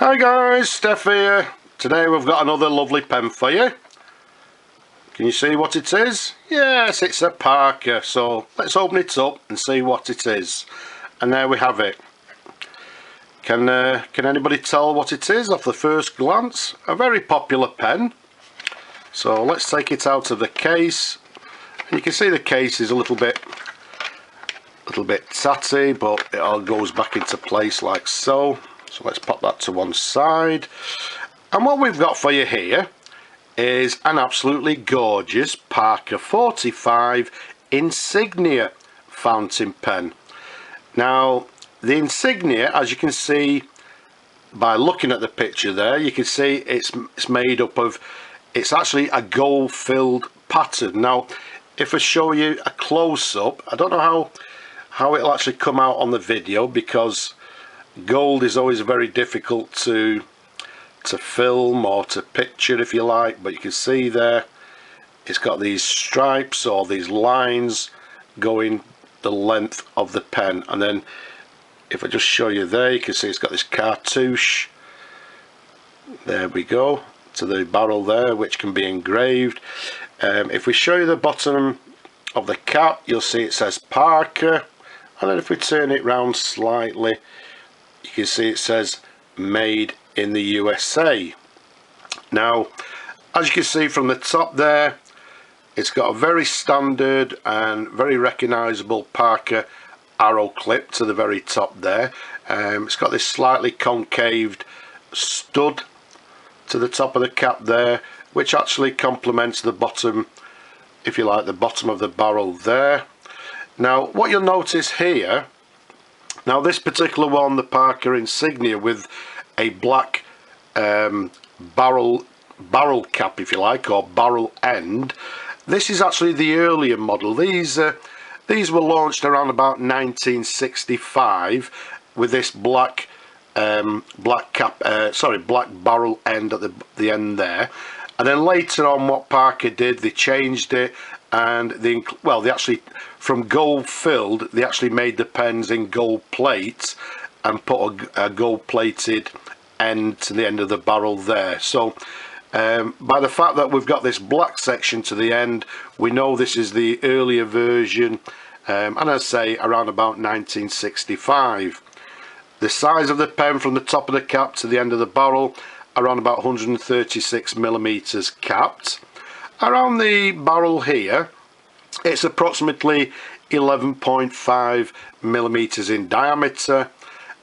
Hi guys, Steph here. Today we've got another lovely pen for you. Can you see what it is? Yes, it's a Parker. So let's open it up and see what it is. And there we have it. Can anybody tell what it is off the first glance? A very popular pen. So let's take it out of the case. And you can see the case is a little bit tatty, but it all goes back into place like so. So let's pop that to one side. And what we've got for you here is an absolutely gorgeous Parker 45 Insignia fountain pen. Now the Insignia, as you can see by looking at the picture there, you can see it's made up of, it's actually a gold filled pattern. Now if I show you a close-up, I don't know how it'll actually come out on the video, because gold is always very difficult to film or to picture, if you like. But you can see there it's got these stripes or these lines going the length of the pen. And then if I just show you there, you can see it's got this cartouche, there we go, to the barrel there, which can be engraved. If we show you the bottom of the cap, you'll see it says Parker, and then if we turn it round slightly, you can see it says made in the USA. Now as you can see from the top there, it's got a very standard and very recognizable Parker Aero clip to the very top there. It's got this slightly concaved stud to the top of the cap there, which actually complements the bottom, if you like, the bottom of the barrel there. Now what you'll notice here, now this particular one, the Parker Insignia with a black barrel cap, if you like, or barrel end, this is actually the earlier model. These were launched around about 1965 with this black black barrel end at the end there. And then later on, what Parker did, they changed it, and they actually, from gold filled, they actually made the pens in gold plates and put a gold plated end to the end of the barrel there. So by the fact that we've got this black section to the end, we know this is the earlier version, and I say around about 1965. The size of the pen from the top of the cap to the end of the barrel, around about 136 millimeters capped. Around the barrel here, it's approximately 11.5 millimeters in diameter,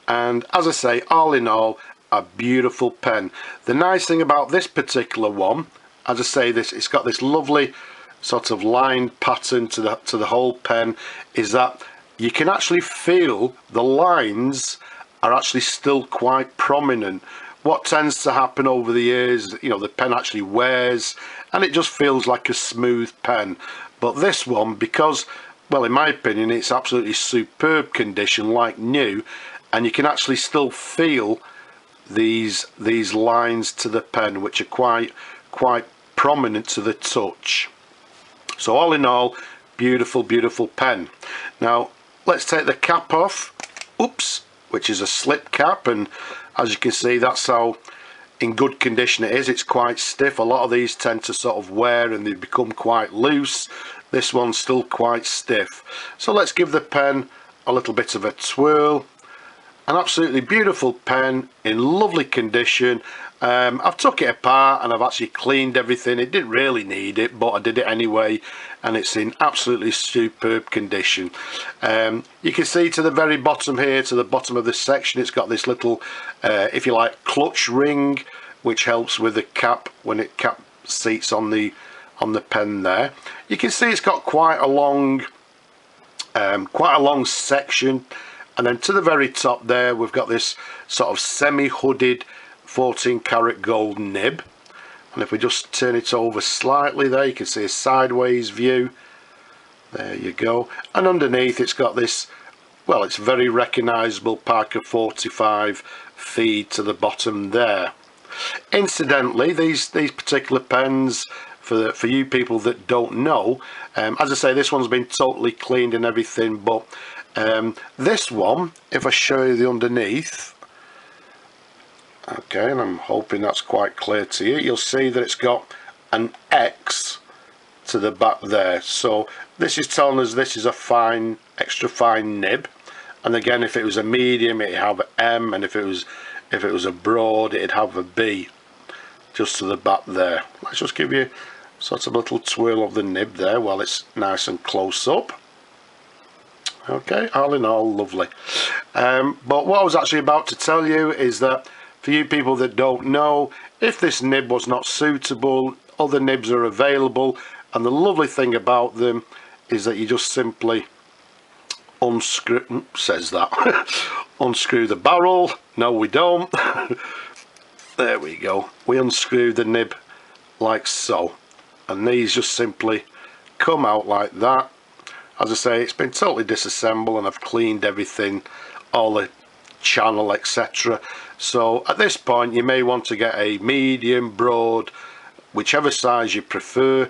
and as I say, all in all, a beautiful pen. The nice thing about this particular one, as I say, it's got this lovely sort of line pattern to the whole pen, is that you can actually feel the lines are actually still quite prominent. What tends to happen over the years, you know, the pen actually wears and it just feels like a smooth pen. But this one, because, well, in my opinion, it's absolutely superb condition, like new, and you can actually still feel these lines to the pen, which are quite prominent to the touch. So all in all, beautiful pen. Now let's take the cap off, oops, which is a slip cap, and as you can see, that's how in good condition it is. It's quite stiff. A lot of these tend to sort of wear and they become quite loose. This one's still quite stiff. So let's give the pen a little bit of a twirl. An absolutely beautiful pen in lovely condition. I've took it apart and I've actually cleaned everything. It didn't really need it, but I did it anyway, and it's in absolutely superb condition. You can see to the very bottom here, to the bottom of this section, it's got this little, if you like, clutch ring, which helps with the cap when it cap seats on the pen there. You can see it's got quite a long section. And then to the very top there, we've got this sort of semi-hooded 14 karat gold nib. And if we just turn it over slightly there, you can see a sideways view. There you go. And underneath it's got this, well, it's very recognizable Parker 45 feed to the bottom there. Incidentally, these particular pens, for you people that don't know, as I say, this one's been totally cleaned and everything, but this one, if I show you the underneath, Okay, and I'm hoping that's quite clear to you. You'll see that it's got an X to the back there, so this is telling us this is a fine, extra fine nib. And again, if it was a medium, it'd have an M, and if it was a broad, it'd have a B just to the back there. Let's just give you sort of a little twirl of the nib there while it's nice and close up. Okay, all in all, lovely. But what I was actually about to tell you is that for you people that don't know, if this nib was not suitable, other nibs are available, and the lovely thing about them is that you just simply unscrew, says that, unscrew the barrel. No, we don't. There we go. We unscrew the nib like so, and these just simply come out like that. As I say, it's been totally disassembled and I've cleaned everything, all the channel, etc. So at this point you may want to get a medium, broad, whichever size you prefer.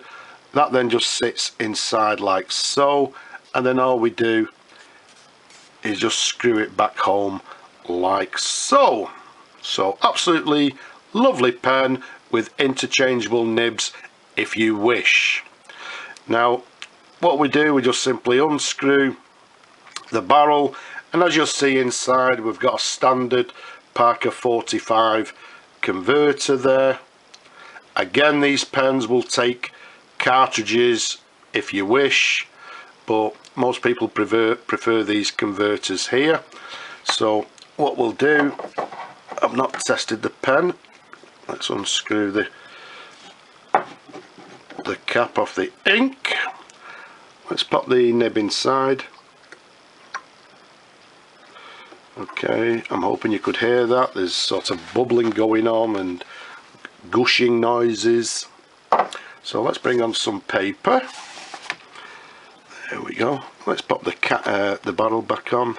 That then just sits inside like so, and then all we do is just screw it back home like so. So absolutely lovely pen with interchangeable nibs if you wish. Now what we do, we just simply unscrew the barrel, and as you'll see inside, we've got a standard Parker 45 converter there. Again, these pens will take cartridges if you wish, but most people prefer these converters here. So what we'll do, I've not tested the pen. Let's unscrew the cap off the ink. Let's pop the nib inside. Okay, I'm hoping you could hear that. There's sort of bubbling going on and gushing noises. So let's bring on some paper. There we go. Let's pop the barrel back on,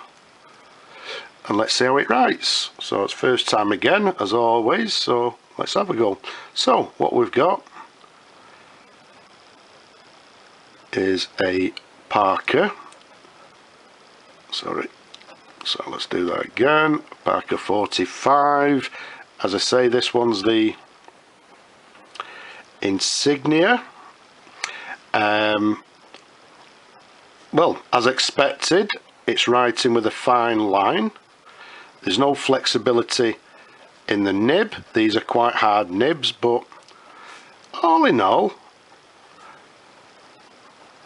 and let's see how it writes. So it's first time again, as always, so let's have a go. So what we've got is a Parker, sorry, so let's do that again, Parker 45. As I say, this one's the Insignia. Well, as expected, it's writing with a fine line. There's no flexibility in the nib. These are quite hard nibs, but all in all,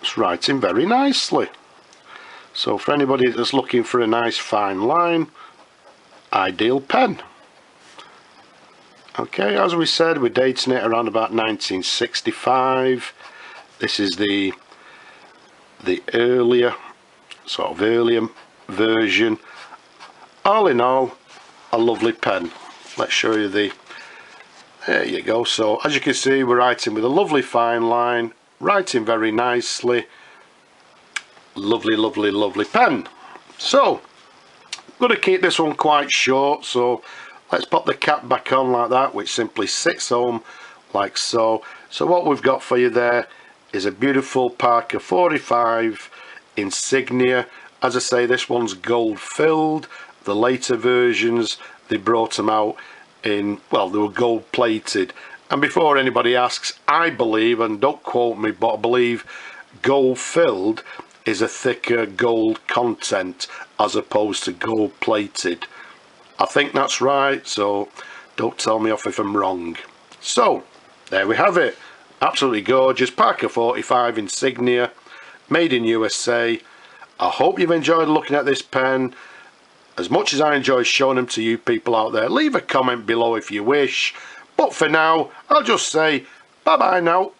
it's writing very nicely. So for anybody that's looking for a nice fine line, ideal pen. Okay, as we said, we're dating it around about 1965. This is the earlier version. All in all, a lovely pen. Let's show you there you go. So as you can see, we're writing with a lovely fine line, writing very nicely. Lovely, lovely, lovely pen. So I'm going to keep this one quite short, so let's pop the cap back on like that, which simply sits home like so. So what we've got for you there is a beautiful Parker 45 Insignia. As I say, this one's gold filled. The later versions, they brought them out in, well, they were gold plated. And before anybody asks, I believe, and don't quote me, but I believe gold filled is a thicker gold content as opposed to gold plated. I think that's right, so don't tell me off if I'm wrong. So there we have it. Absolutely gorgeous Parker 45 Insignia, made in USA. I hope you've enjoyed looking at this pen as much as I enjoy showing them to you people out there. Leave a comment below if you wish, but for now I'll just say bye bye now.